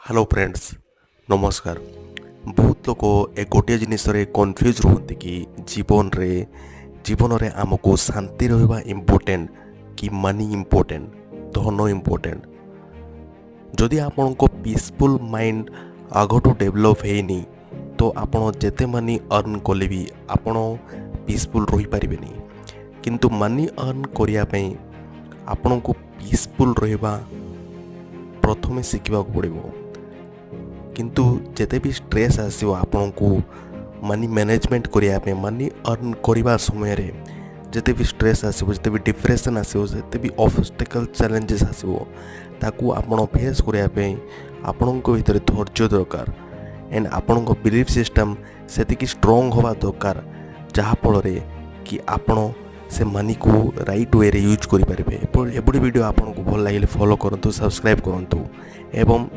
Hello friends नमस्कार। बहुत लोग ए गोटे जिनस कन्फ्यूज रुहति कि जीवन रे आमको शांति रहिबा इम्पोर्टेंट कि मनी इम्पोर्टेंट धन इम्पोर्टेंट। जदि आपण को पीसफुल माइंड आगठू डेभलप हेनी तो आपण जेते मनी अर्न कले भी आपण पीसफुल रही पारिबेनी। किंतु मनी अर्न करिया पई आपण को पीसफुल रहिबा प्रथमे शिखा पड़ो। किंतु जेते भी स्ट्रेस आसो आपण को मनी मैनेजमेंट करिया मनी अर्न करने समय रे जेते भी स्ट्रेस आसो जेते भी डिप्रेशन आसो जेते भी ऑब्स्टेकल चैलेंजेस आसो ताकू आपण फेस करिया आपण को भीतर धैर्य दरकार एंड आपण को बिलीफ सिस्टम सेतिकी स्ट्रांग होवा दरकार जहाँ फल कि आपण से मनी को राइट वे रे यूज करि पारिबे। एबडी वीडियो आपण को भल लागिले फॉलो करंतु सब्सक्राइब करंतु एवं